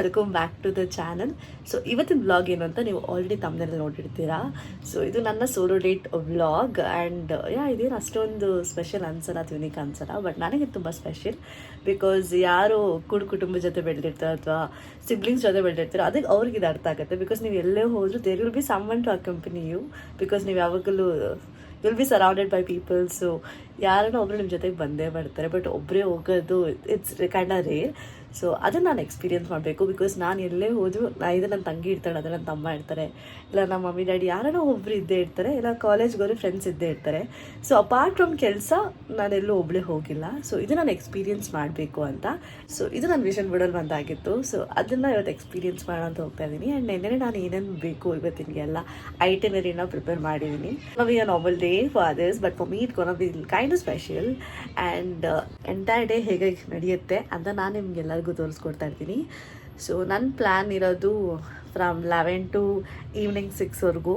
Welcome back to the channel. So ಇವತ್ತಿನ vlog ಏನು ಅಂತ ನೀವು ಆಲ್ರೆಡಿ ತಮ್ಮನೇಲಿ ನೋಡಿರ್ತೀರಾ. ಸೊ ಇದು ನನ್ನ ಸೋಲೋ ಡೇಟ್ ವ್ಲಾಗ್ ಆ್ಯಂಡ್ ಇದೇನು ಅಷ್ಟೊಂದು ಸ್ಪೆಷಲ್ ಅನ್ಸಲ್ಲ, ಅದು ಯುನಿಕ್ ಅನ್ಸಲ್ಲ, ಬಟ್ ನನಗೆ ತುಂಬ ಸ್ಪೆಷಲ್. ಬಿಕಾಸ್ ಯಾರು ಕುಟುಂಬದ ಜೊತೆ ಬೆಳೆದಿರ್ತಾರೆ ಅಥವಾ ಸಿಬ್ಲಿಂಗ್ಸ್ ಜೊತೆ ಬೆಳೆದಿರ್ತಾರೆ, ಅದಕ್ಕೆ ಅವ್ರಿಗೆ ಇದು ಅರ್ಥ ಆಗುತ್ತೆ. ಬಿಕಾಸ್ ನೀವು ಎಲ್ಲೇ ಹೋದರೂ there will be someone to accompany you. Because ನೀವು ಯಾವಾಗಲೂ will be surrounded by people. So ಯಾರನ್ನ ಒಬ್ಬರು ನಿಮ್ಮ ಜೊತೆಗೆ ಬಂದೇ ಬರ್ತಾರೆ, ಬಟ್ ಒಬ್ಬರೇ ಹೋಗೋದು it's kind of rare. So ಅದನ್ನು ನಾನು ಎಕ್ಸ್ಪೀರಿಯನ್ಸ್ ಮಾಡಬೇಕು. ಬಿಕಾಸ್ ನಾನು ಎಲ್ಲೇ ಹೋದರೂ ಇದು ನನ್ನ ತಂಗಿ ಇರ್ತಾಳೆ, ಅದು ನನ್ನ ತಮ್ಮ ಇರ್ತಾರೆ, ಇಲ್ಲ ನಮ್ಮ ಮಮ್ಮಿ ಡ್ಯಾಡಿ ಯಾರನ್ನೋ ಒಬ್ಬರು ಇದ್ದೇ ಇರ್ತಾರೆ, ಇಲ್ಲ ಕಾಲೇಜ್ಗೆ ಹೋದ್ರೆ ಫ್ರೆಂಡ್ಸ್ ಇದ್ದೇ ಇರ್ತಾರೆ. ಸೊ ಅಪಾರ್ಟ್ ಫ್ರಮ್ ಕೆಲಸ ನಾನೆಲ್ಲೂ ಒಬ್ಬಳೇ ಹೋಗಿಲ್ಲ. ಸೊ ಇದು ನಾನು ಎಕ್ಸ್ಪೀರಿಯನ್ಸ್ ಮಾಡಬೇಕು ಅಂತ. ಸೊ ಇದು ನನ್ನ ವಿಷನ್ ಬೋರ್ಡಲ್ಲಿ ಒಂದಾಗಿತ್ತು. ಸೊ ಅದನ್ನು ಇವತ್ತು ಎಕ್ಸ್ಪೀರಿಯನ್ಸ್ ಮಾಡೋಣ ಅಂತ ಹೋಗ್ತಾ ಇದ್ದೀನಿ. ಆ್ಯಂಡ್ ನೆನ್ನೆ ನಾನು ಏನೇನು ಬೇಕು ಇವತ್ತಿನಗೆಲ್ಲ ಐಟನರಿನ ಪ್ರಿಪೇರ್ ಮಾಡಿದ್ದೀನಿ. We are normal day for others, but for me it gonna be kind of special. And entire day ಹೇಗೆ ನಡೆಯುತ್ತೆ ಅಂತ ನಾನು ನಿಮಗೆಲ್ಲರಿಗೂ ತೋರಿಸ್ಕೊಡ್ತಾ ಇರ್ತೀನಿ. ಸೊ ನನ್ನ ಪ್ಲ್ಯಾನ್ ಇರೋದು ಫ್ರಮ್ 11 ಟು ಈವ್ನಿಂಗ್ 6ವರೆಗೂ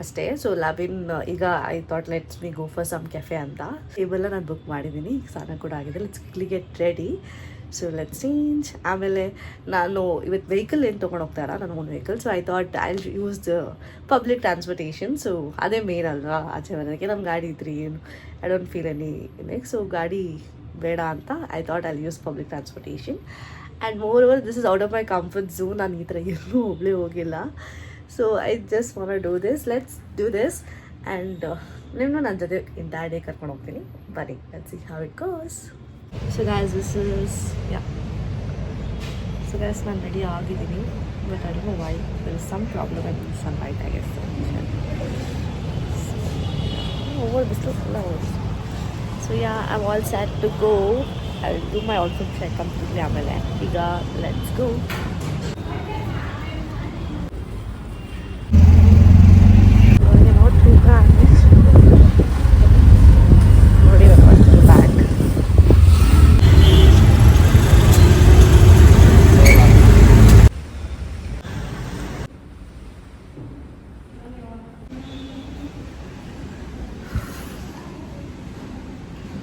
ಅಷ್ಟೇ. ಸೊ 11 ಈಗ I thought let's me go for some cafe ಅಂತ. ಟೇಬಲ್ನ ನಾನು ಬುಕ್ ಮಾಡಿದ್ದೀನಿ, ಸ್ನಾನ ಕೂಡ ಆಗಿದೆ. Let's quickly get ready. So let's change. ಆಮೇಲೆ ನಾನು ಇವತ್ತು ವೆಹಿಕಲ್ ಏನು ತೊಗೊಂಡು ಹೋಗ್ತಾ ಇಲ್ಲ, ನನ್ನ own vehicle. So I thought I use the public transportation. So ಅದೇ ಮೇನ್ ಅಲ್ವಾ ಆಚೆ ಬರೋದಕ್ಕೆ. ನಮ್ಮ ಗಾಡಿ ಇದ್ರಿ ಏನು I don't feel any like. So ಗಾಡಿ ಬೇಡ ಅಂತ I thought I use public transportation. And moreover this is out of my comfort zone. ನಾನು ಈ ಥರ ಎಲ್ಲೂ ಒಬ್ಬಳೇ ಹೋಗಿಲ್ಲ. So I just want do this. Let's do this. And ನಿಮ್ಮನ್ನು ನನ್ನ ಜೊತೆ ಎಂಟೈರ್ ಡೇ ಕರ್ಕೊಂಡು ಹೋಗ್ತೀನಿ. ಬನ್ನಿ, let's see how it goes. So guys this is so guys ನಾನು ರೆಡಿ ಆಗಿದ್ದೀನಿ. But I don't know why there is some problem at sunlight I guess. Over ಬಿಸಿಲು full over. So yeah, I'm all set to go. I'll do my outfit check completely ಆಮೇಲೆ. ಈಗ let's go. ನೋಡಿ bag.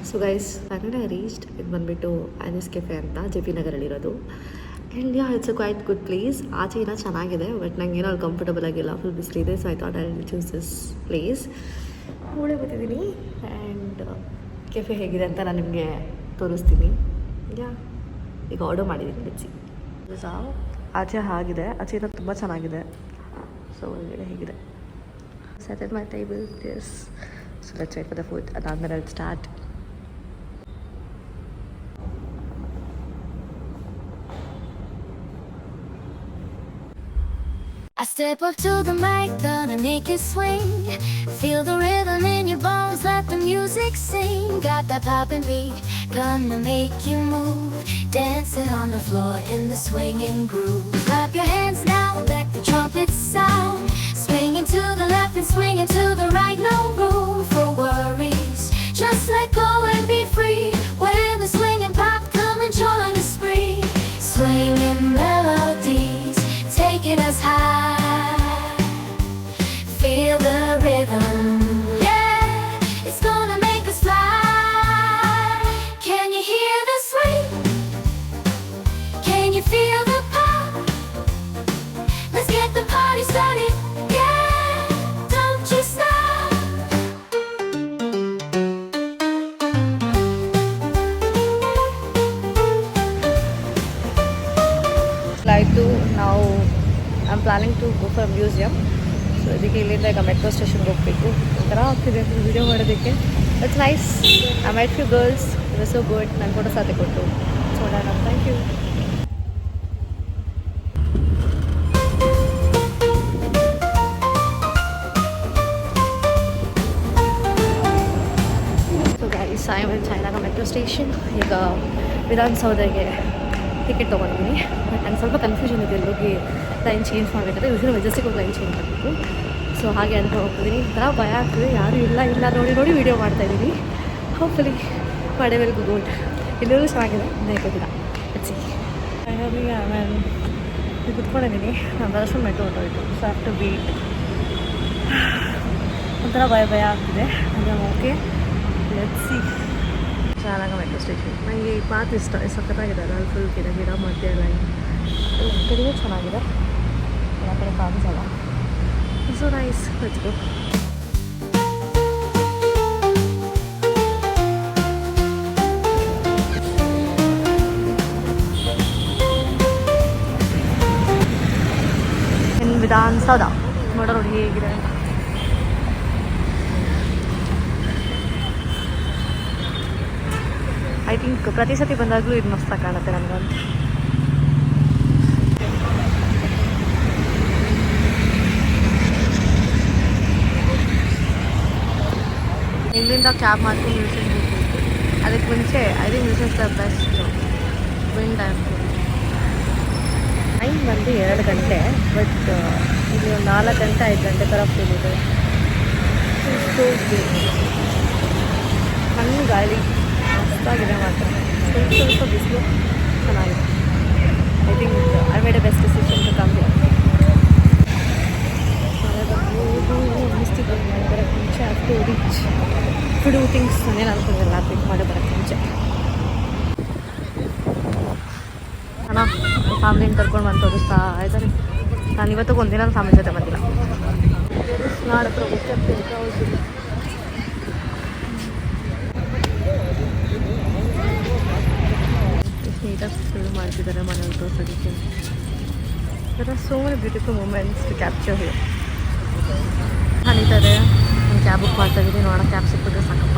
So guys finally I reached. ಇದು ಬಂದುಬಿಟ್ಟು Annie's cafe ಅಂತ JP ನಗರಲ್ಲಿರೋದು. And it's a quite good place. ಆಚೆ ಏನೋ ಚೆನ್ನಾಗಿದೆ, ಬಟ್ ನಂಗೆ ಏನೋ ಕಂಫರ್ಟಬಲ್ ಆಗಿಲ್ಲ, ಫುಲ್ ಬಿಸಿಲಿದೆ. So I thought I choose this place. ಒಳ್ಳೆ ಬರ್ತಿದ್ದೀನಿ. ಆ್ಯಂಡ್ ಕೆಫೆ ಹೇಗಿದೆ ಅಂತ ನಾನು ನಿಮಗೆ ತೋರಿಸ್ತೀನಿ. ಈಗ ಆರ್ಡರ್ ಮಾಡಿದ್ದೀನಿ ಬಿಚ್ಚಿ. ಆಚೆ ಆಗಿದೆ, ಆಚೆ ಏನೋ ತುಂಬ ಚೆನ್ನಾಗಿದೆ. ಸೊ ಒಳಗಡೆ ಹೇಗಿದೆ set my table this. So let's wait for the food. ಅದಾದಮೇಲೆ I start. I step up to the mic, gonna make it swing. Feel the rhythm in your bones, let the music sing. Got that poppin' beat, gonna make you move. Dancing on the floor in the swinging groove. Clap your hands now, let the trumpets sound. Swinging to the left and swinging to the right, no room for worries. Just let go and be free. When the swinging pop, come and join the spree. Swinging melodies, taking us high. Feel the rhythm, yeah, it's gonna make us fly. Can you hear the swing? Can you feel the pop? Let's get the party started, yeah, don't you stop. Like to now I'm planning to go for a museum. So ಇದಕ್ಕೆ ಇಲ್ಲಿಂದ ಈಗ metro ಸ್ಟೇಷನ್ಗೆ ಹೋಗಬೇಕು. ಒಂಥರ ಆಗ್ತಿದೆ video ಮಾಡೋದಕ್ಕೆ. It's nice. I might few girls, it so good. ನನ್ನ photo ಸಾಥೆ ಕೊಟ್ಟು ನೋಡೋಣ. Thank you. So guys I am in ಚೈನಾಗ ಮೆಟ್ರೋ ಸ್ಟೇಷನ್. ಈಗ ವಿಧಾನಸೌಧಗೆ ಟಿಕೆಟ್ ತೊಗೊಂಡಿದ್ದೀನಿ. ಬಟ್ ನಂಗೆ ಸ್ವಲ್ಪ ಕನ್ಫ್ಯೂಷನ್ ಇದೆ, ಎಲ್ಲೋಗಿ ಲೈನ್ ಚೇಂಜ್ ಮಾಡಬೇಕಾದ್ರೆ. ಯೂಶ್ವಲಿ ಮೆಜೆಸ್ಟಿಕ್ ಹೋಗಿ ಲೈನ್ ಚೇಂಜ್ ಮಾಡಬೇಕು. ಸೊ ಹಾಗೆ ಅಂತ ಹೋಗ್ತಿದ್ದೀನಿ. ಒಂಥರ ಭಯ ಆಗ್ತದೆ, ಯಾರೂ ಇಲ್ಲ ನೋಡಿ ವೀಡಿಯೋ ಮಾಡ್ತಾಯಿದ್ದೀನಿ. ಹೋಪ್ಫುಲಿ ಮಾಡೇ ವೆಲ್ ಗುಡ್. ಎಲ್ಲರೂ ಚೆನ್ನಾಗಿದೆ, ಗೊತ್ತಿಲ್ಲ. ಎಚ್ಚಿ ಆಮೇಲೆ ಕುತ್ಕೊಂಡಿದ್ದೀನಿ. ನಾನು ಬರೋಷ್ಟು ಮೆಟ್ರೋ ಹೊರಟೋಯ್ತು. So have to beat. ಒಂಥರ ಭಯ ಆಗ್ತಿದೆ. ಅಂದರೆ ಓಕೆ ಲೆಟ್ಸ್ ಸಿ. ಚೆನ್ನಾಗ ಮೆಟ್ರೋ ಸ್ಟೇಷನ್. ನನಗೆ ಈ ಪಾತ್ ಇಷ್ಟ, ಸಖತ್ತಾಗಿದೆ. ಅಲ್ಲಿ ಫುಲ್ ಗಿಡ ಮಧ್ಯೆ ಲೈನ್ ಈ ಕಡೆಯೂ ಚೆನ್ನಾಗಿದೆ, ಆ ಕಡೆ ಕಾಣಿಸಲ್ಲ. So nice. Let's go. Vidhana Soudha ನೋಡೋ ನೋಡಿ ಹೇಗಿದೆ. ಐ ಥಿಂಕ್ ಪ್ರತಿ ಸತಿ ಬಂದಾಗಲೂ ಇದು ಮಸ್ತಾಗಿ ಕಾಣುತ್ತೆ ನನಗಂತೂ. ಇಲ್ಲಿಂದ ಕ್ಯಾಬ್ ಮಾಡ್ಕೊಂಡು ಮ್ಯೂಸಿಯಂ ಹೋಗ್ಬೇಕು. ಅದಕ್ಕೆ ಮುಂಚೆ I think this is the best wind time. Time ಬಂದು 2 ಗಂಟೆ, ಬಟ್ ಇಲ್ಲಿ ಒಂದು 4 ಗಂಟೆ 5 ಗಂಟೆ ಥರ ಫೀಲ್ ಇದೆ. ಸಣ್ಣ ಗಾಳಿ ಮಸ್ತಾಗಿದೆ ಮಾತ್ರ. ಸ್ವಲ್ಪ ಬಿಸಿಲು ಚೆನ್ನಾಗಿದೆ. I think I made a best decision to come here. ಅನಿಸ್ತಿದ್ದು ಮಳೆ ಬರೋಕ್ಕೆ ಮುಂಚೆ ಅಷ್ಟು ರಿಚ್ ಫುಡ್ ಥಿಂಗ್ಸ್ ನಾನೇನು ಅನ್ಕೊಂಡಿಲ್ಲ ಪಿಕ್ ಮಾಡಿ ಬರೋಕ್ಕೆ ಮುಂಚೆ. ಅಣ್ಣ ಫ್ಯಾಮ್ಲಿನ ಕರ್ಕೊಂಡು ಬಂದು ತೋರಿಸ್ತಾ ಇದ್ದಾರೆ. ನಾನು ಇವತ್ತು ಒಂದಿನ ನನ್ನ ಫ್ಯಾಮಿಲಿ ಜೊತೆ ಬಂದಿಲ್ಲ. ನಾಳೆ ಹೋಗುತ್ತೆ ಹೌದು. ನೀಟಾಗಿ ಫಿಲ್ ಮಾಡ್ತಿದ್ದಾರೆ ಮನೇಲಿ ತೋರಿಸೋದಕ್ಕೆ. There are so many beautiful moments to capture here. ನಡೀತಾರೆ. ನಾನು ಕ್ಯಾಬ್ ಬುಕ್ ಮಾಡ್ತಾ ಇದ್ದೀನಿ. ನೋಡೋಣ ಕ್ಯಾಬ್ ಸಿಕ್ಕಿದ್ರೆ ಸಾಕಪ್ಪ.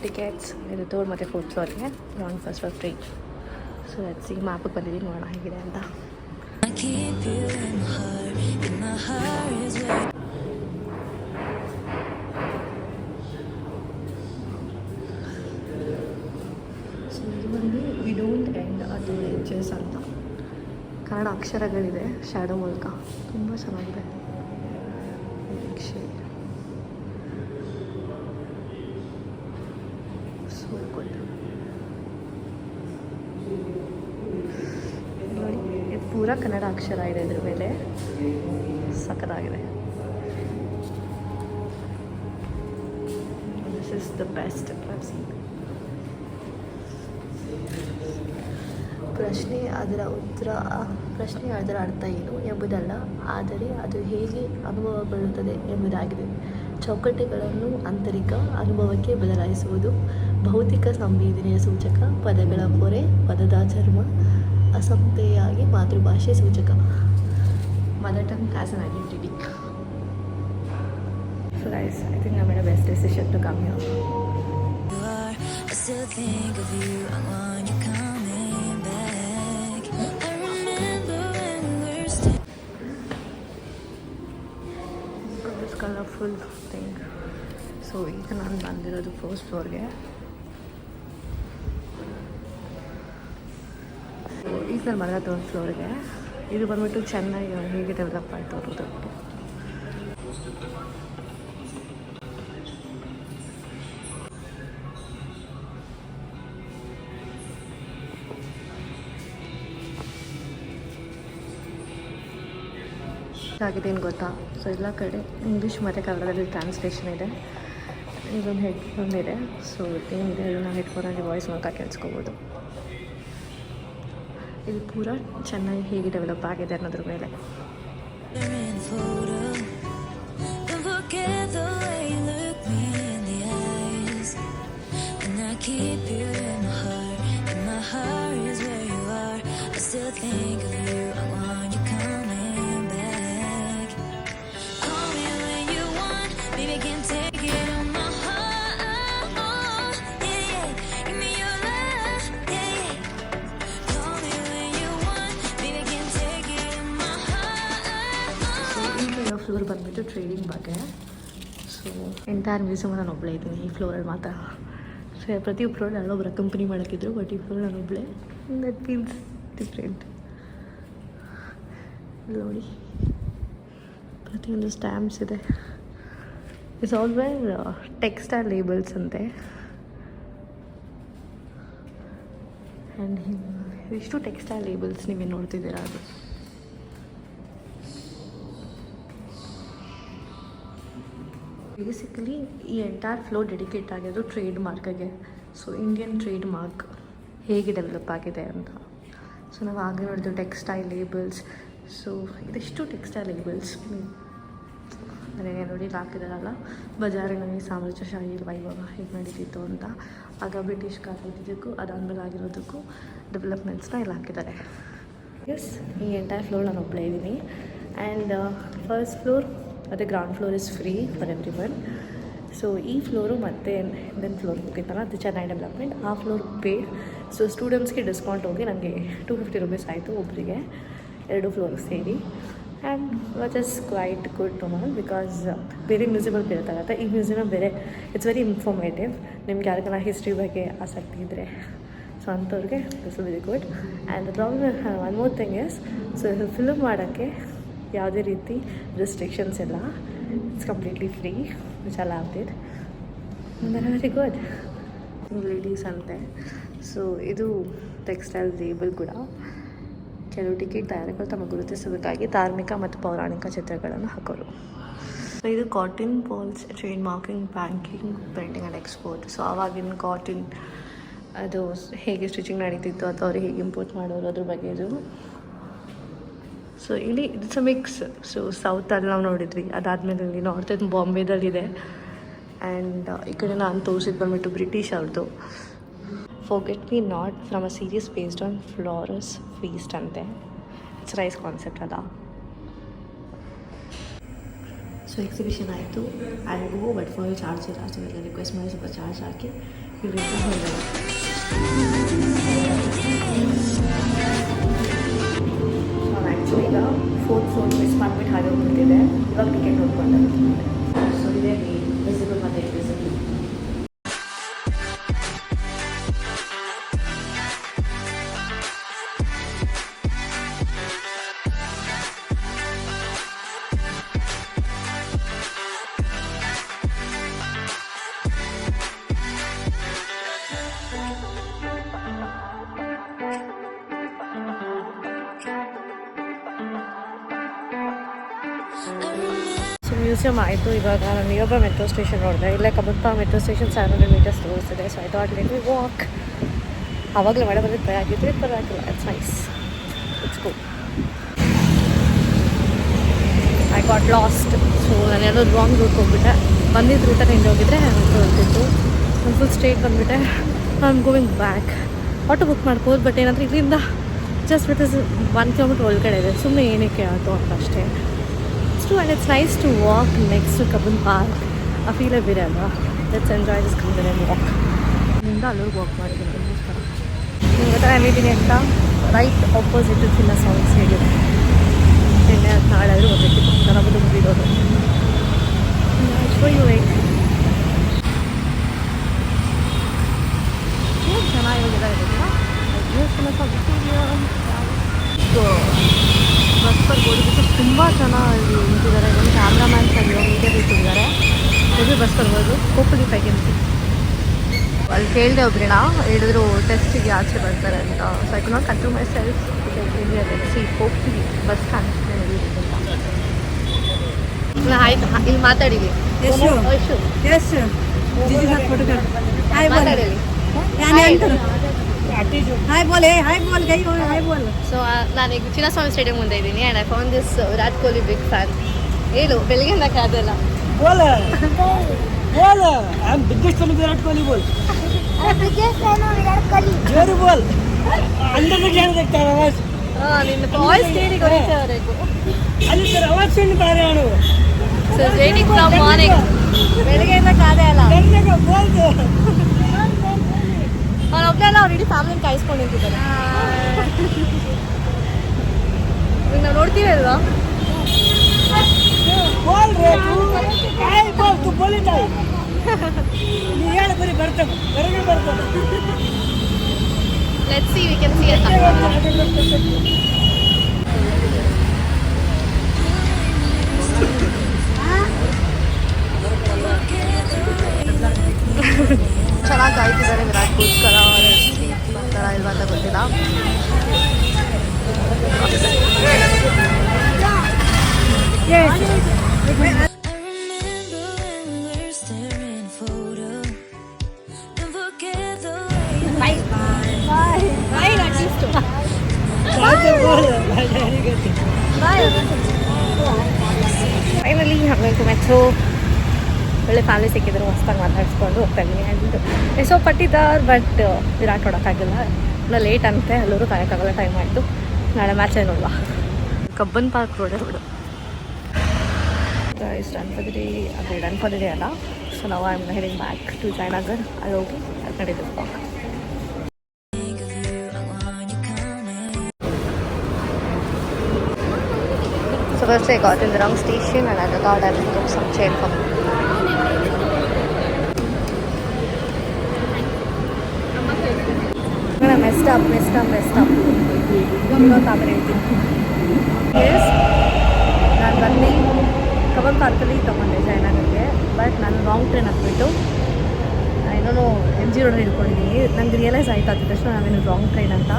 ಟಿಕೆಟ್ಸ್ ಇದು 3rd ಮತ್ತು 4th ಫ್ಲೋರ್ಗೆ, ground first floor free. So let's see. ಮ್ಯಾಪಿಗೆ ಬಂದಿದ್ದೀನಿ, ನೋಡೋಣ ಹೇಗಿದೆ ಅಂತ. ಸೊ ಇದು ಬಂದು we don't end at the edges ಅಂತ ಕನ್ನಡ ಅಕ್ಷರಗಳಿದೆ ಶ್ಯಾಡೋ ಮೂಲಕ. ತುಂಬ ಚೆನ್ನಾಗಿದೆ. ನೋಡಿ ಇದು ಪೂರ ಕನ್ನಡ ಅಕ್ಷರ ಇದೆ ಇದ್ರ ಮೇಲೆ. ಸಖತ್ತಾಗಿದೆ. ದಿಸ್ ಇಸ್ ದ ಬೆಸ್ಟ್ ಪ್ರಶ್ನೆ ಅದರ ಅರ್ಥ ಏನು ಎಂಬುದಲ್ಲ, ಆದರೆ ಅದು ಹೇಗೆ ಅನುಭವಗೊಳ್ಳುತ್ತದೆ ಎಂಬುದಾಗಿದೆ. ಚೌಕಟ್ಟುಗಳನ್ನು ಆಂತರಿಕ ಅನುಭವಕ್ಕೆ ಬದಲಾಯಿಸುವುದು. ಭೌತಿಕ ಸಂವೇದನೆಯ ಸೂಚಕ. ಪದಗಳ ಪೊರೆ, ಪದದ ಚರ್ಮ. ಅಸಂತೆಯಾಗಿ ಮಾತೃಭಾಷೆ ಸೂಚಕ. Mother tongue as an identity. So guys, I think I made a best decision to come here. I still think of you. I want you coming back. I remember when we're still. This colorful thing. So ಈಗ ನಾನು ಬಂದಿರೋದು 1st ಫ್ಲೋರ್ಗೆ. ಈಗ ನಾನು ಬಂದ 3rd ಫ್ಲೋರ್ಗೆ. ಇದು ಬಂದ್ಬಿಟ್ಟು ಚೆನ್ನಾಗಿ ಹೇಗೆ ಡೆವಲಪ್ ಆಯಿತು ಅನ್ನೋದಕ್ಕೆ. ಆಗಿದೆ ಏನು ಗೊತ್ತಾ? ಸೊ ಎಲ್ಲ ಕಡೆ ಇಂಗ್ಲೀಷ್ ಮತ್ತು ಕನ್ನಡದಲ್ಲಿ ಟ್ರಾನ್ಸ್ಲೇಷನ್ ಇದೆ. ಇದೊಂದು ಹೆಡ್ಫೋನ್ ಇದೆ. ಸೊ ಏನಿದೆ ಅದನ್ನು ಹೆಡ್ಫೋನಲ್ಲಿ ವಾಯ್ಸ್ ಮೂಲಕ ಕೇಳಿಸ್ಕೋಬೋದು. ಇದು ಪೂರ ಚೆನ್ನಾಗಿ ಹೇಗೆ ಡೆವಲಪ್ ಆಗಿದೆ ಅನ್ನೋದ್ರ ಮೇಲೆ. ಫ್ಲೋರ್ ಬಂದುಬಿಟ್ಟು ಟ್ರೇಡಿಂಗ್ ಬಗ್ಗೆ. ಸೊ ಎಂಟೈರ್ ಮ್ಯೂಸಿಯಮ್ ನಾನು ಒಬ್ಬಳೇ ಇದ್ದೀನಿ ಈ ಫ್ಲೋರಲ್ಲಿ ಮಾತ್ರ. ಸೊ ಪ್ರತಿ ಫ್ಲೋರಲ್ಲಿ ಅಲ್ಲೊಬ್ಬರ ಕಂಪ್ನಿ ಮಾಡೋಕ್ಕಿದ್ರು, ಬಟ್ ಈ ಫ್ಲೋರ್ ನಾನು ಒಬ್ಬಳೇ. That feels different. ನೋಡಿ ಪ್ರತಿಯೊಂದು ಸ್ಟ್ಯಾಂಪ್ಸ್ ಇದೆ. ಇಟ್ಸ್ ಆಲ್ವೇರ್ ಟೆಕ್ಸ್ಟೈಲ್ ಲೇಬಲ್ಸ್ ಅಂತೆ. ಆ್ಯಂಡ್ ಇಷ್ಟು ಟೆಕ್ಸ್ಟೈಲ್ ಲೇಬಲ್ಸ್ ನೀವೇ ನೋಡ್ತಿದ್ದೀರಾ. ಅದು ಬೇಸಿಕಲಿ ಈ ಎಂಟೈರ್ ಫ್ಲೋರ್ ಡೆಡಿಕೇಟ್ ಆಗಿರೋದು ಟ್ರೇಡ್ ಮಾರ್ಕ್ಗೆ. ಸೊ ಇಂಡಿಯನ್ ಟ್ರೇಡ್ ಮಾರ್ಕ್ ಹೇಗೆ ಡೆವಲಪ್ ಆಗಿದೆ ಅಂತ. ಸೊ ನಾವು ಆಗಲೇ ನೋಡಿದ್ದು ಟೆಕ್ಸ್ಟೈಲ್ ಲೇಬಲ್ಸ್. ಸೊ ಇದಿಷ್ಟು ಟೆಕ್ಸ್ಟೈಲ್ ಲೇಬಲ್ಸ್ ನನಗೆ ನೋಡಿ ಹಾಕಿದಾರಲ್ಲ, ಬಜಾರಿನಲ್ಲಿ ಸಾಮ್ರಾಜ್ಯಶಾಹಿ ವೈಭವ ಹೇಗೆ ನಡೀತಿತ್ತು ಅಂತ. ಆಗ ಬ್ರಿಟಿಷ್ ಕಾಲ ಇದ್ದಿದ್ದಕ್ಕೂ ಅದಾದಮೇಲೆ ಆಗಿರೋದಕ್ಕೂ ಡೆವಲಪ್ಮೆಂಟ್ಸ್ನ ಇಲ್ಲಿ ಹಾಕಿದ್ದಾರೆ. ಎಸ್, ಈ ಎಂಟೈರ್ ಫ್ಲೋರ್ ನಾನು ಒಬ್ಬಳೇ ಇದ್ದೀನಿ. ಆ್ಯಂಡ್ ಫಸ್ಟ್ ಫ್ಲೋರ್ ಮತ್ತು ground floor is free for everyone. So ಈ ಫ್ಲೋರು ಮತ್ತು ದೆನ್ ಫ್ಲೋರ್ ಮುಗಿತಲ್ಲ, ಅದು ಚೆನ್ನೈ ಡೆವಲಪ್ಮೆಂಟ್, ಆ ಫ್ಲೋರ್ ಪೇಡ್. ಸೊ ಸ್ಟೂಡೆಂಟ್ಸ್ಗೆ ಡಿಸ್ಕೌಂಟ್ ಹೋಗಿ ನನಗೆ 250 rupees ಆಯಿತು ಒಬ್ಬರಿಗೆ, 2 ಫ್ಲೋರ್ ಸೇರಿ. And what is quite good to know, because ಬೇರೆ ಮ್ಯೂಸಿಯಮಲ್ಲಿ ಬೇರೆ ಥರ ಈ ಮ್ಯೂಸಿಯಮ್ ಬೇರೆ. It's very informative. ನಿಮ್ಗೆ ಯಾರಿಗಾನ ಹಿಸ್ಟ್ರಿ ಬಗ್ಗೆ ಆಸಕ್ತಿ ಇದ್ದರೆ ಸೊ ಅಂಥವ್ರಿಗೆ this will very good. And problem one more thing is, so film ಮಾಡೋಕ್ಕೆ ಯಾವುದೇ ರೀತಿ ರೆಸ್ಟ್ರಿಕ್ಷನ್ಸ್ ಇಲ್ಲ. It's completely free, which I loved it. Very good. Ladies ಅಂತೆ. ಸೊ ಇದು ಟೆಕ್ಸ್ಟೈಲ್ ಲೇಬಲ್ ಕೂಡ. ಕೆಲವು ಟಿಕೆಟ್ ತಯಾರಕರು ತಮ್ಮ ಗುರುತಿಸಬೇಕಾಗಿ ಧಾರ್ಮಿಕ ಮತ್ತು ಪೌರಾಣಿಕ ಚಿತ್ರಗಳನ್ನು ಹಾಕೋರು. ಸೊ ಇದು cotton balls trade marking, banking, printing and export. So ಆವಾಗಿನ ಕಾಟನ್ ಅದು ಹೇಗೆ ಸ್ಟಿಚಿಂಗ್ ನಡೀತಿತ್ತು ಅಥವಾ ಅವ್ರಿಗೆ ಹೇಗೆ ಇಂಪೋರ್ಟ್ ಮಾಡೋರು ಅದ್ರ ಬಗ್ಗೆ ಇದು. ಸೊ ಇಲ್ಲಿ ಇಟ್ಸ್ ಅ ಮಿಕ್ಸ್. ಸೊ ಸೌತಲ್ಲಿ ನಾವು ನೋಡಿದ್ವಿ, ಅದಾದಮೇಲೆ ಇಲ್ಲಿ ನಾರ್ತ್ ಬಾಂಬೆದಲ್ಲಿದೆ. ಆ್ಯಂಡ್ ಈ ಕಡೆ ನಾನು ತೋರಿಸಿದ್ದು ಬಂದ್ಬಿಟ್ಟು ಬ್ರಿಟಿಷ್ ಅವ್ರದ್ದು forget me not from a series based on floras feast ಅಂತೆ. ಇಟ್ಸ್ ರೈಸ್ ಕಾನ್ಸೆಪ್ಟ್ ಅದ. ಸೊ ಎಕ್ಸಿಬಿಷನ್ ಆಯಿತು. I go but for charge ಇಲ್ಲ. ಸೊ ಎಲ್ಲ ರಿಕ್ವೆಸ್ಟ್ ಮಾಡಿ ಸ್ವಲ್ಪ ಚಾರ್ಜ್ ಹಾಕಿ ಇವರಿಂದ ಹೊರಗಡೆ. ಸೊ ಆ್ಯಕ್ಚುಲಿ ಈಗ 4th ಫ್ಲೋರ್ ಮಿಸ್ ಮಾಡಿಬಿಟ್ಟು ಹಾಗೆ ಹೋಗ್ಬಿಟ್ಟಿದೆ. ಇವಾಗ ಟಿಕೆಟ್ ನೋಡ್ಕೊಂಡೆ. ಸೊ ಇದೇ ವಿಸಿಬಲ್ ಮತ್ತು ಇನ್ವಿಸಿಬಲ್. ಸೊ ಮ್ಯೂಸಿಯಮ್ ಆಯಿತು. ಇವಾಗ ನಾನು ನಿಯರ್ಬೈ ಮೆಟ್ರೋ ಸ್ಟೇಷನ್ ನೋಡಿದೆ. ಇಲ್ಲೇ ಕಬ್ಬನ್ಪಾರ ಮೆಟ್ರೋ ಸ್ಟೇಷನ್ 700 meters ತೋರಿಸ್ತಿದೆ. So I thought let me walk. ಆವಾಗಲೇ ಮಳೆ ಬಂದಿದ್ದು ಭಯ ಆಗಿದ್ರೆ ಪರವಾಗಿಲ್ಲ. It's nice, it's good. I got lost. So ನಾನು ಎಲ್ಲೋ ರಾಂಗ್ ರೂಟ್ ಹೋಗ್ಬಿಟ್ಟೆ. ಬಂದಿದ್ದು ರೂಟಲ್ಲಿ ಹಿಂದೆ ಹೋಗಿದ್ರೆ ಹೋಗ್ತಿತ್ತು. ನಾನು ಫುಲ್ ಸ್ಟ್ರೇಟ್ ಬಂದುಬಿಟ್ಟೆ. I am going back. Auto book ಮಾಡ್ಬೋದು, ಬಟ್ ಏನಂದ್ರೆ ಇಲ್ಲಿಂದ ಜಸ್ಟ್ ವಿತ್ 1 kilometer ಒಳಗಡೆ ಇದೆ. ಸುಮ್ಮನೆ ಏನಕ್ಕೆ ಆಯಿತು ಅಂತ ಅಷ್ಟೇ. And it's nice to walk next to Kabban Park. I feel a bit ಅಲ್ವಾ. Let's enjoy this Kabban and walk. ನಿಂದ ಅಲ್ಲಿಗೆ ವಾಕ್ ಮಾಡಿದ್ದೀನಿ. ಇವತ್ತು ನಾನು ಎಲ್ಲಿದ್ದೀನಿ ಅಂತ ರೈಟ್ ಆಪೋಸಿಟ್ ಚಿನ್ನಸ್ವಾಮಿ ಸ್ಟೇಡಿಯಂ. ನಿನ್ನೆ ನಾಳೆ ಆದರೂ ಹೋಗಬೇಕಿತ್ತು, ನಾನು ಅದು ಮುಗಿದೋದು. You wait. ಏನು ಚೆನ್ನಾಗಿರೋದಿಲ್ಲ ಚಿನ್ನಸ್ವಾಮಿ ಸ್ಟೇಡಿಯಂ. ಬಸ್ ಬರ್ಬೋದು. ಬಿಕಾಸ್ ತುಂಬ ಚೆನ್ನಾಗಿ ನಿಂತಿದ್ದಾರೆ. ಒಂದು ಕ್ಯಾಮ್ರಾಮ್ಯಾನ್ಸ್ ಅಲ್ಲಿ ನೀಟೇ ನಿಂತಿದ್ದಾರೆ. ಮೇಬಿ ಬಸ್ ಬರ್ಬೋದು. Hopefully I can see. ಅಲ್ಲಿ ಕೇಳಿದೆ ಒಬ್ಬರಿನ, ಹೇಳಿದ್ರು ಟೆಸ್ಟಿಗೆ ಆಚೆ ಬರ್ತಾರೆ ಅಂತ. So I can not control myself. See hopefully bus ಕಾಣಿಸ್ತಾನೆ ಅಂತ. ಆಯ್ತು, ಇಲ್ಲಿ ಮಾತಾಡಿವಿ. ಮಾತಾಡಲಿ. ಹಾಯ್ ಬೋಲ್, ಹಾಯ್ ಬೋಲ್, ಗೈ ಹಾಯ್ ಬೋಲ್. ಸೊ ನಾನೀಗ ಚಿನ್ನಸ್ವಾಮಿ ಸ್ಟೇಡಿಯಂ ಮುಂದೆ ಇದ್ದೀನಿ. And I found this Virat Kohli big fan. ಹೇಳು, ಬೆಳಗ್ಗೆಯಿಂದ ಕಾದಲ್ಲ. बोल बोल I am biggest fan of Virat Kohli बोल biggest fan of Virat Kohli. जोर बोल अंदर से क्या देखता है आवाज ನಿನ್ನ ವಾಯ್ಸ್ ಕೇಳಿ ಗೊತ್ತಿರೋವರೆಗೂ. ಅಲ್ಲಿ ಸರ್ ಆವಾಜ್ ಸುಣ್ಣ ಬಾರೆ ಆಣು. So waiting from morning. ಬೆಳಗ್ಗೆಯಿಂದ ಕಾದೇ ಅಲ್ಲ. ಕನ್ನಡ ಬೋಲ್ದು ಅವ್ನು ಒಬ್ಬಳೆಲ್ಲ ಅವ್ರು ಇಡೀ ಫ್ಯಾಮಿಲಿನ ಕಾಯಿಸ್ಕೊಂಡು ನಿಂತಿದ್ದಾರೆ. ಈಗ ನಾವು ನೋಡ್ತೀವಿ ಅಲ್ವಾ. बोल रे तू काय बोल तू बोली नाही ನೀ ಹೇಳು ಬರಿ ಬರ್ತದೆ ಬರಗೆ ಬರ್ತದೆ. Let's see we can see it. I remember when we were staring a photo. Don't forget the way you finally ಹಂಗೆ ಮೆಟ್ರೋ ಒಳ್ಳೆ ಫ್ಯಾಮಿಲಿ ಸಿಕ್ಕಿದ್ರು ಹೊಸ್ದಾಗಿ ಮಾತಾಡಿಸ್ಕೊಂಡು ಹೋಗ್ತಾ ಇದ್ದೀನಿ ಆ್ಯಂಡ್ ಎಷ್ಟೋ ಪಟ್ಟಿದ್ದಾರೆ ಬಟ್ ವಿರಾಟ್ ನೋಡೋಕ್ಕಾಗಿಲ್ಲ ಇನ್ನೂ ಲೇಟ್ ಅಂತೆ ಎಲ್ಲರೂ ಕಾಯೋಕ್ಕಾಗಲ್ಲ ಟೈಮ್ ಆಯಿತು ನಾಳೆ ಮ್ಯಾಚೇ ನೋಡುವ Cubbon park road is run for the day ಅದೇ ರನ್ ಫಾರ್ ದ ಡೇ ಅಲ್ಲ ಸೊ ನಾವು I am heading back to Jayanagar ಅಲ್ಲಿ ಹೋಗಿ ನಡೆದು park So first I got in the wrong station and I thought I would took some change from I messed up. Yes, ನಾನು ಬಂದು Cubbon ಪಾರ್ಕಲ್ಲಿ ತೊಗೊಂಡೆ ಜಯನಗರ್ಗೆ but ನಾನು ರಾಂಗ್ ಟ್ರೈನ್ ಹಾಕ್ಬಿಟ್ಟು ಏನೋ ಎಮ್ ಜಿ ರೋಡ್ ಹಿಡ್ಕೊಂಡಿದ್ದೀನಿ ನಂಗೆ ರಿಯಲೈಸ್ ಆಯಿತು ಅದ ತಕ್ಷಣ ನಾವೇನು ರಾಂಗ್ ಟ್ರೈನ್ ಅಂತ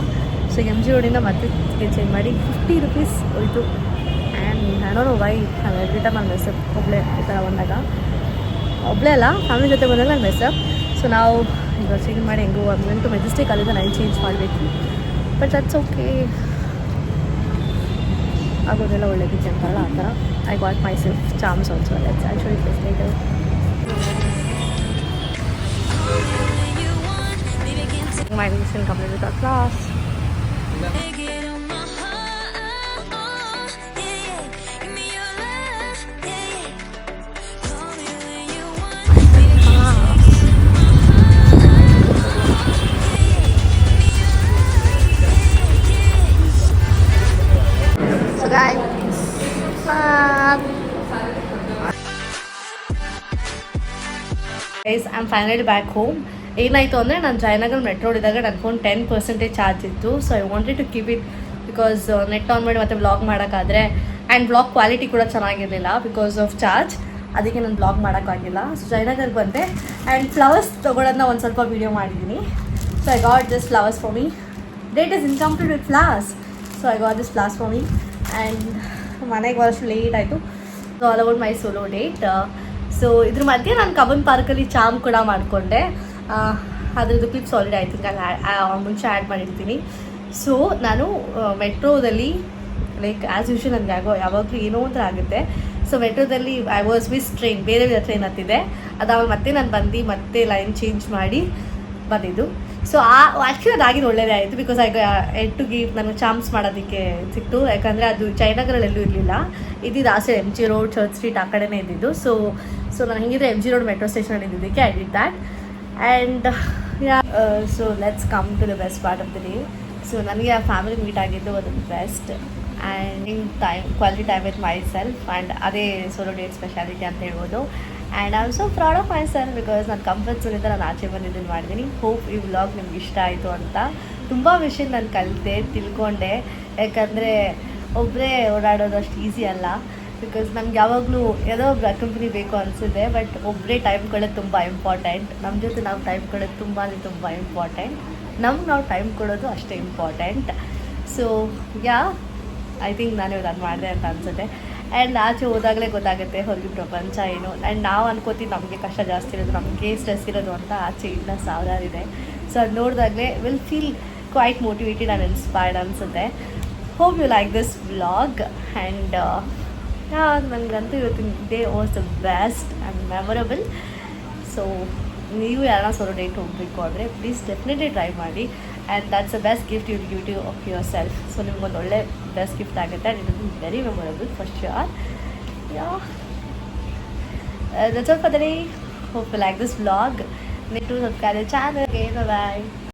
ಸೊ ಎಮ್ ಜಿ ರೋಡಿಂದ ಮತ್ತೆ ಟಿಕೆಟ್ ಚೇಂಜ್ ಮಾಡಿ ₹50 ಹೋಯಿತು and I don't know Y every time ನಾನು ಮೆಸ್ಸಪ್ ಒಬ್ಬಳೇ ಈ ಥರ ಬಂದಾಗ ಒಬ್ಬಳೇ ಅಲ್ಲ ಫ್ಯಾಮಿಲಿ ಜೊತೆ ಬಂದಾಗ ನಾನು ಮೆಸ್ಸಪ್ ಸೊ ನಾವು ಈಗ ಚೇಂಜ್ ಮಾಡಿ ಹೆಂಗೋ ಒಂದು ಮೆಜೆಸ್ಟಿಕ್ ಅಲ್ಲಿಂದ ನಾನು ಚೇಂಜ್ ಮಾಡಬೇಕು ಬಟ್ ದಟ್ಸ್ ಓಕೆ ಆಗೋದೆಲ್ಲ ಒಳ್ಳೇದಿದೆ ಅಂತಾರಲ್ಲ ಆ ಥರ I got my self ಚಾಮ್ಸ್ also let's actually first like my recent complete with our class. So guys, I'm finally back home. ಏನಾಯಿತು ಅಂದರೆ ನಾನು ಜಯನಗರ್ ಮೆಟ್ರೋ ಇದ್ದಾಗ ನನ್ನ ಫೋನ್ 10% ಚಾರ್ಜ್ ಇತ್ತು so I wanted to keep it because net on ಮಾಡಿ ಮತ್ತೆ vlog ಮಾಡೋಕ್ಕಾದರೆ and vlog quality ಕೂಡ ಚೆನ್ನಾಗಿರಲಿಲ್ಲ ಬಿಕಾಸ್ ಆಫ್ ಚಾರ್ಜ್ ಅದಕ್ಕೆ ನಾನು ವ್ಲಾಗ್ ಮಾಡೋಕ್ಕಾಗಿಲ್ಲ ಸೊ ಜಯನಗರ್ಗೆ ಬಂದೆ ಆ್ಯಂಡ್ ಫ್ಲವರ್ಸ್ ತೊಗೊಳೋದನ್ನ ಒಂದು ಸ್ವಲ್ಪ ವೀಡಿಯೋ ಮಾಡಿದ್ದೀನಿ so I got this flowers for me date is incomplete with flowers so I got this flowers for me and ಮನೆಗೆ ಬರೋಷ್ಟು ಲೇಟ್ ಆಯಿತು so all about my solo date so ಇದ್ರ ಮಧ್ಯೆ ನಾನು Cubbon ಪಾರ್ಕಲ್ಲಿ ಚಾಮ್ ಕೂಡ ಮಾಡಿಕೊಂಡೆ ಅದರದ್ದು ಕ್ಲಿಪ್ಸ್ ಆಲ್ರೆಡಿ ಐ ಥಿಂಕ್ ಮುಂಚೆ ಆ್ಯಡ್ ಮಾಡಿರ್ತೀನಿ ಸೊ ನಾನು ಮೆಟ್ರೋದಲ್ಲಿ ಲೈಕ್ ಆ್ಯಸ್ ಯೂಶುವಲ್ ನನಗೆ ಯಾವಾಗಲೂ ಏನೋ ಒಂಥರ ಆಗುತ್ತೆ ಸೊ ಮೆಟ್ರೋದಲ್ಲಿ ಐ ವಾಸ್ ಮಿಸ್ ಟ್ರೈನ್ ಬೇರೆ ಟ್ರೈನ್ ಹತ್ತಿದೆ ಅದಾವಾಗ ಮತ್ತೆ ನಾನು ಬಂದು ಮತ್ತೆ ಲೈನ್ ಚೇಂಜ್ ಮಾಡಿ ಬಂದಿದ್ದು ಸೊ ಆ್ಯಕ್ಚುಲಿ ಅದಾಗಿದ್ದು ಒಳ್ಳೆಯದೇ ಆಯಿತು because I had to give ನನಗೆ ಚಾಮ್ಸ್ ಮಾಡೋದಕ್ಕೆ ಸಿಕ್ತು ಯಾಕಂದರೆ ಅದು ಜಯನಗರಲ್ಲೆಲ್ಲೂ ಇರಲಿಲ್ಲ ಇದ್ದಿದ್ದು ಆಸೆ M G road church street ಆ ಕಡೆನೇ ಇದ್ದಿದ್ದು ಸೊ ನಾನು ಹಿಂಗಿದ್ರೆ ಎಮ್ ಜಿ ರೋಡ್ ಮೆಟ್ರೋ ಸ್ಟೇಷನಲ್ಲಿ ಇದ್ದಿದ್ದಕ್ಕೆ I did that and so let's come to the best part of the day so ನನಗೆ ಆ ಫ್ಯಾಮಿಲಿ ಮೀಟ್ ಆಗಿದ್ದು ಅದು best and quality time with myself and ಅದೇ ಸೋಲೋ ಡೇಟ್ ಸ್ಪೆಷಾಲಿಟಿ ಅಂತ ಹೇಳ್ಬೋದು and I am so proud of myself because ನಾನು comfort ಝೋನಿಂದ ನಾನು ಆಚೆ ಬಂದಿದ್ದನ್ನು ಮಾಡಿದ್ದೀನಿ ಹೋಪ್ ಈ ವ್ಲಾಗ್ ನಿಮ್ಗೆ ಇಷ್ಟ ಆಯಿತು ಅಂತ ತುಂಬ ವಿಷಯ ನಾನು ಕಲಿತೆ ತಿಳ್ಕೊಂಡೆ ಯಾಕಂದರೆ ಒಬ್ಬರೇ ಓಡಾಡೋದು ಅಷ್ಟು ಈಸಿ ಅಲ್ಲ ಬಿಕಾಸ್ ನಮ್ಗೆ ಯಾವಾಗಲೂ ಯಾವುದೋ ಒಬ್ಬರು ಕಂಪ್ನಿ ಬೇಕು ಅನಿಸಿದೆ ಬಟ್ ಒಬ್ಬರೇ ಟೈಮ್ ಕೊಡೋದು ತುಂಬ ಇಂಪಾರ್ಟೆಂಟ್ ನಮ್ಮ ಜೊತೆ ನಾವು ಟೈಮ್ ಕೊಡೋದು ತುಂಬ ಇಂಪಾರ್ಟೆಂಟ್ ನಾವು ಟೈಮ್ ಕೊಡೋದು ಅಷ್ಟೇ ಇಂಪಾರ್ಟೆಂಟ್ ಸೊ ಐ ಥಿಂಕ್ ನಾನು ಅದು ಮಾಡಿದೆ ಅಂತ ಅನಿಸುತ್ತೆ ಆ್ಯಂಡ್ ಆಚೆ ಹೋದಾಗಲೇ ಗೊತ್ತಾಗುತ್ತೆ ಹೊರಗಿನ ಪ್ರಪಂಚ ಏನು ಆ್ಯಂಡ್ ನಾವು ಅನ್ಕೋತೀವಿ ನಮಗೆ ಕಷ್ಟ ಜಾಸ್ತಿ ಇರೋದು ನಮಗೆ ಸ್ಟ್ರೆಸ್ ಇರೋದು ಅಂತ ಆಚೆ ಇನ್ನೂ ಸಾವಿರಾರಿದೆ ಸೊ ಅದು ನೋಡಿದಾಗಲೇ will feel quite motivated and inspired ಅನಿಸುತ್ತೆ hope you like this vlog and ನನಗಂತೂ ಇವತ್ತಿನ day was the best and memorable so ನೀವು ಯಾರನ್ನ ಸೋಲೋ ಡೇಟ್ ಹೋಗಬೇಕು ಅಂದರೆ ಪ್ಲೀಸ್ ಡೆಫಿನೆಟ್ಲಿ ಟ್ರೈ ಮಾಡಿ and that's the best gift you give to of yourself so ನಿಮ್ಗೊಂದು ಒಳ್ಳೆ ಬೆಸ್ಟ್ ಗಿಫ್ಟ್ ಆಗುತ್ತೆ and it is very memorable for sure that's all for the day hope you like this vlog need to subscribe the channel. Okay, bye bye.